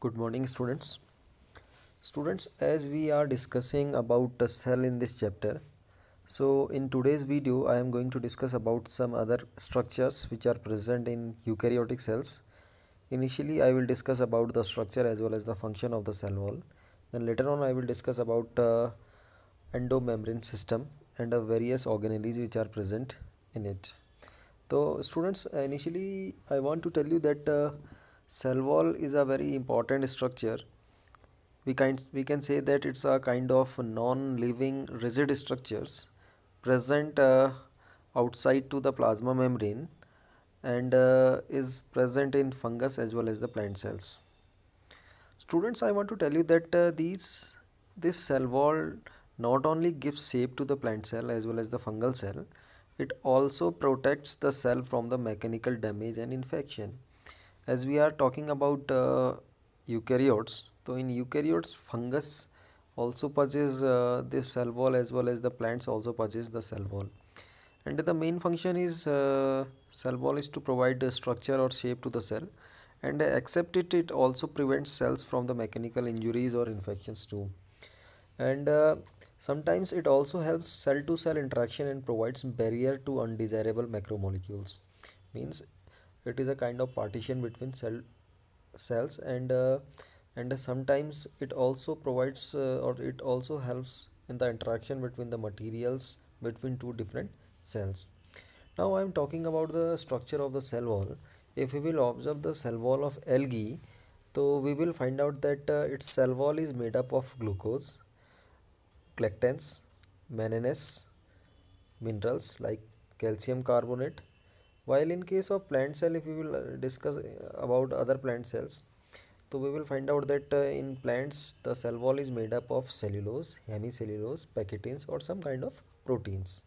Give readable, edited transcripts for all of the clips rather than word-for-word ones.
Good morning, students. Students, as we are discussing about the cell in this chapter, so in today's video, I am going to discuss about some other structures which are present in eukaryotic cells. Initially, I will discuss about the structure as well as the function of the cell wall. Then later on, I will discuss about endomembrane system and the various organelles which are present in it. So, students, initially, I want to tell you that cell wall is a very important structure. We can say that it's a kind of non-living rigid structures present outside to the plasma membrane and is present in fungus as well as the plant cells. Students, I want to tell you that this cell wall not only gives shape to the plant cell as well as the fungal cell, it also protects the cell from the mechanical damage and infection. As we are talking about eukaryotes, so in eukaryotes fungus also possess the cell wall as well as the plants also possess the cell wall, and the main function is cell wall is to provide a structure or shape to the cell, and except it also prevents cells from the mechanical injuries or infections too. And sometimes it also helps cell to cell interaction and provides barrier to undesirable macromolecules. Means it is a kind of partition between cells, and sometimes it also provides or it also helps in the interaction between the materials between two different cells. Now I am talking about the structure of the cell wall. If we will observe the cell wall of algae, so we will find out that its cell wall is made up of glucose, glucans, manganese, minerals like calcium carbonate. While in case of plant cell, if we will discuss about other plant cells, so we will find out that in plants the cell wall is made up of cellulose, hemicellulose, pectins or some kind of proteins.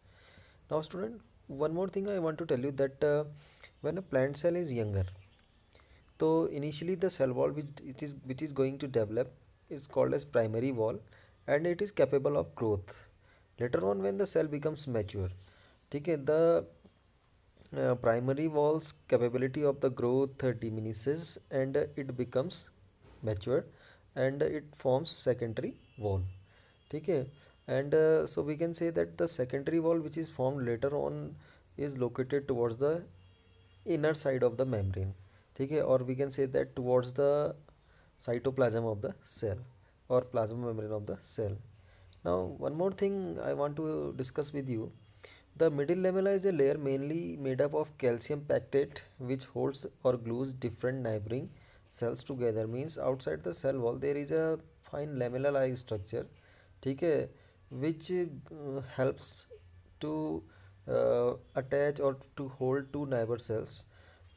Now student, one more thing I want to tell you that when a plant cell is younger, so initially the cell wall which is going to develop is called as primary wall, and it is capable of growth. Later on when the cell becomes mature, okay, the primary wall's capability of the growth diminishes and it becomes mature, and it forms secondary wall. Okay, and so we can say that the secondary wall which is formed later on is located towards the inner side of the membrane. Okay, or we can say that towards the cytoplasm of the cell or plasma membrane of the cell. Now one more thing I want to discuss with you. The middle lamella is a layer mainly made up of calcium pectate which holds or glues different neighboring cells together. Means outside the cell wall there is a fine lamella like structure, okay, which helps to attach or to hold two neighbor cells,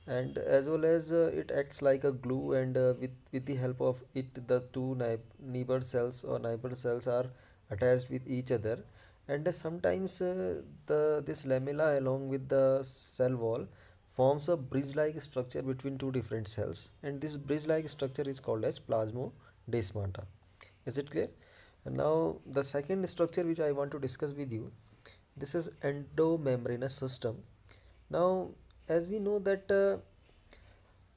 and as well as it acts like a glue, and with the help of it the two neighbor cells or neighbor cells are attached with each other. And sometimes the this lamella along with the cell wall forms a bridge like structure between two different cells, and this bridge like structure is called as plasmodesmata. Is it clear? And now the second structure which I want to discuss with you, this is endomembranous system. Now as we know that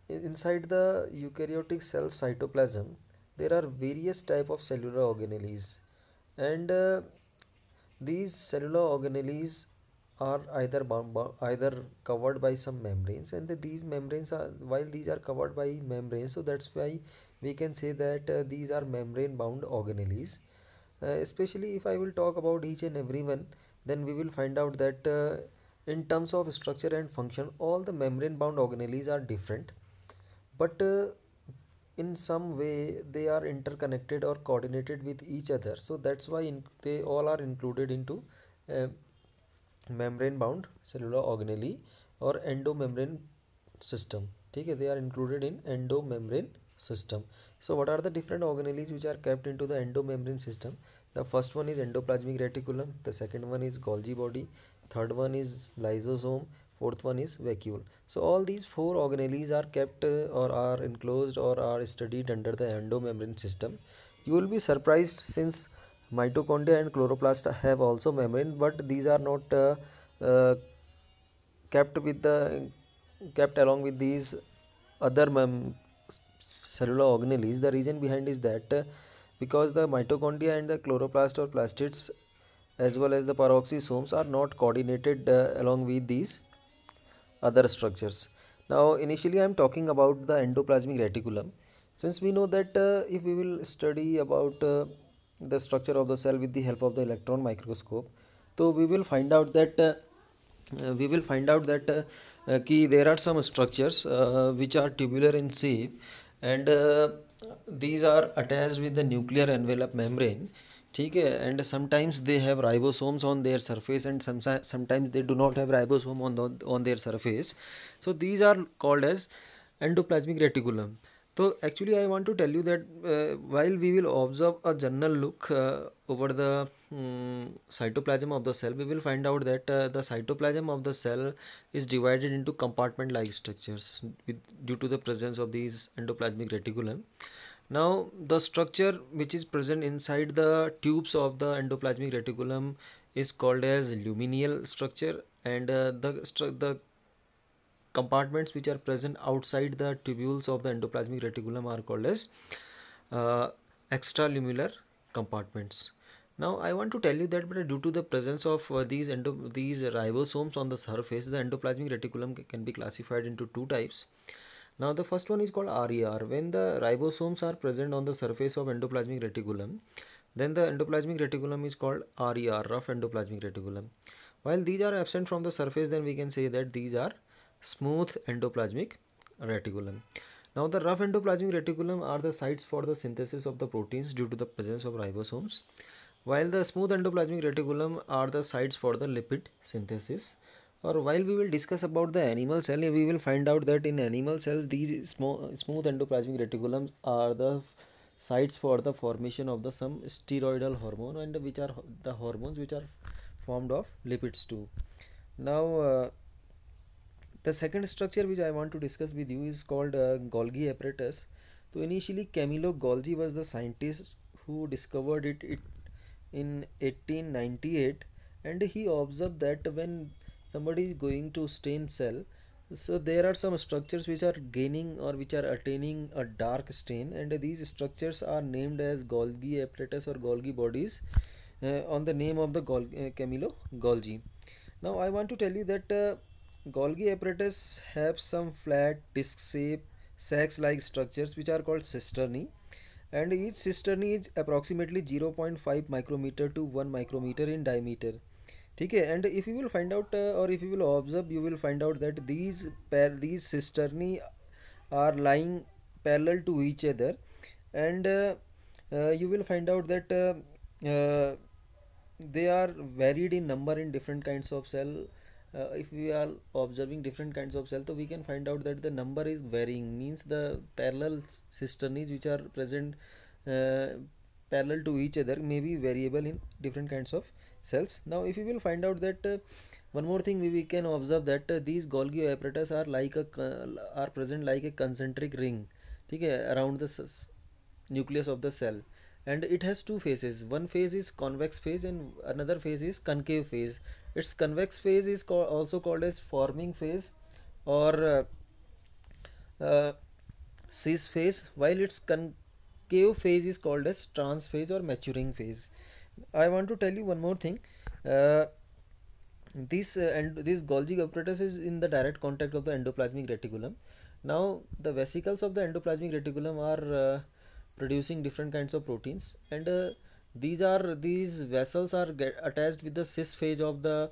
inside the eukaryotic cell cytoplasm there are various type of cellular organelles, and these cellular organelles are either covered by some membranes, and these membranes are, while these are covered by membranes, so that's why we can say that these are membrane bound organelles. Especially if I will talk about each and every one, then we will find out that in terms of structure and function all the membrane bound organelles are different, but in some way they are interconnected or coordinated with each other, so that's why they all are included into uh, membrane bound cellular organelle or endomembrane system. Okay, they are included in endomembrane system. So what are the different organelles which are kept into the endomembrane system? The first one is endoplasmic reticulum, the second one is Golgi body, third one is lysosome, fourth one is vacuole. So all these four organelles are kept or are enclosed or are studied under the endomembrane system. You will be surprised since mitochondria and chloroplast have also membrane, but these are not uh, kept with the kept along with these other cellular organelles. The reason behind is that because the mitochondria and the chloroplast or plastids as well as the peroxisomes are not coordinated along with these other structures. Now initially I am talking about the endoplasmic reticulum. Since we know that if we will study about the structure of the cell with the help of the electron microscope, so we will find out that there are some structures which are tubular in shape, and these are attached with the nuclear envelope membrane. Okay, and sometimes they have ribosomes on their surface, and sometimes they do not have ribosome on their surface. So these are called as endoplasmic reticulum. So actually I want to tell you that while we will observe a general look over the cytoplasm of the cell, we will find out that the cytoplasm of the cell is divided into compartment like structures due to the presence of these endoplasmic reticulum. Now the structure which is present inside the tubes of the endoplasmic reticulum is called as luminal structure, and the compartments which are present outside the tubules of the endoplasmic reticulum are called as extraluminal compartments. Now I want to tell you that due to the presence of these ribosomes on the surface, the endoplasmic reticulum can be classified into two types. Now the first one is called RER. When the ribosomes are present on the surface of endoplasmic reticulum, then the endoplasmic reticulum is called RER, rough endoplasmic reticulum. While these are absent from the surface, then we can say that these are smooth endoplasmic reticulum. Now the rough endoplasmic reticulum are the sites for the synthesis of the proteins due to the presence of ribosomes, while the smooth endoplasmic reticulum are the sites for the lipid synthesis. Or while we will discuss about the animal cell, we will find out that in animal cells these smooth endoplasmic reticulums are the sites for the formation of the some steroidal hormone, and which are the hormones which are formed of lipids too. Now the second structure which I want to discuss with you is called Golgi apparatus. So initially Camillo Golgi was the scientist who discovered it in 1898, and he observed that when somebody is going to stain cell, so there are some structures which are gaining or which are attaining a dark stain, and these structures are named as Golgi apparatus or Golgi bodies on the name of the Camillo Golgi. Now I want to tell you that Golgi apparatus have some flat disc shape sacs-like structures which are called cisternae, and each cisternae is approximately 0.5 micrometer to 1 micrometer in diameter. Okay, and if you will find out or if you will observe, you will find out that these cisternae are lying parallel to each other, and you will find out that they are varied in number in different kinds of cell. If we are observing different kinds of cell, so we can find out that the number is varying, means the parallel cisternae which are present parallel to each other may be variable in different kinds of cells. Now if you will find out that one more thing we can observe that these Golgi apparatus are present like a concentric ring, okay, around the nucleus of the cell, and it has two phases. One phase is convex phase and another phase is concave phase. Its convex phase is also called as forming phase or cis phase, while its concave phase is called as trans phase or maturing phase. I want to tell you one more thing. This Golgi apparatus is in the direct contact of the endoplasmic reticulum. Now the vesicles of the endoplasmic reticulum are producing different kinds of proteins, and these vessels are attached with the cis phase of the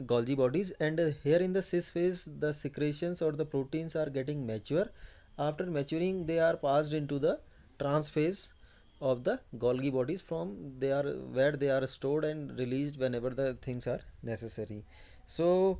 Golgi bodies, and here in the cis phase the secretions or the proteins are getting mature. After maturing, they are passed into the trans phase of the Golgi bodies, from where they are stored and released whenever the things are necessary. So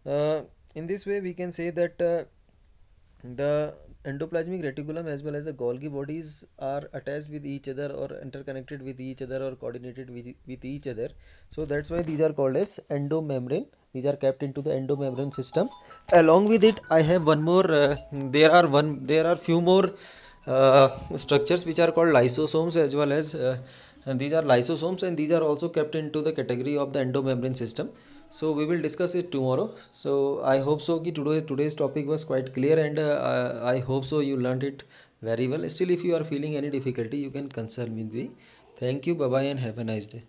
in this way we can say that the endoplasmic reticulum as well as the Golgi bodies are attached with each other or interconnected with each other or coordinated with each other. So that's why these are called as endomembrane. These are kept into the endomembrane system. Along with it, I have one more. There are few more structures which are called lysosomes as well as and these are lysosomes, and these are also kept into the category of the endomembrane system. So we will discuss it tomorrow. So I hope so कि today's topic was quite clear, and I hope so you learned it very well. Still, if you are feeling any difficulty, you can consult with me. Thank you, bye bye, and have a nice day.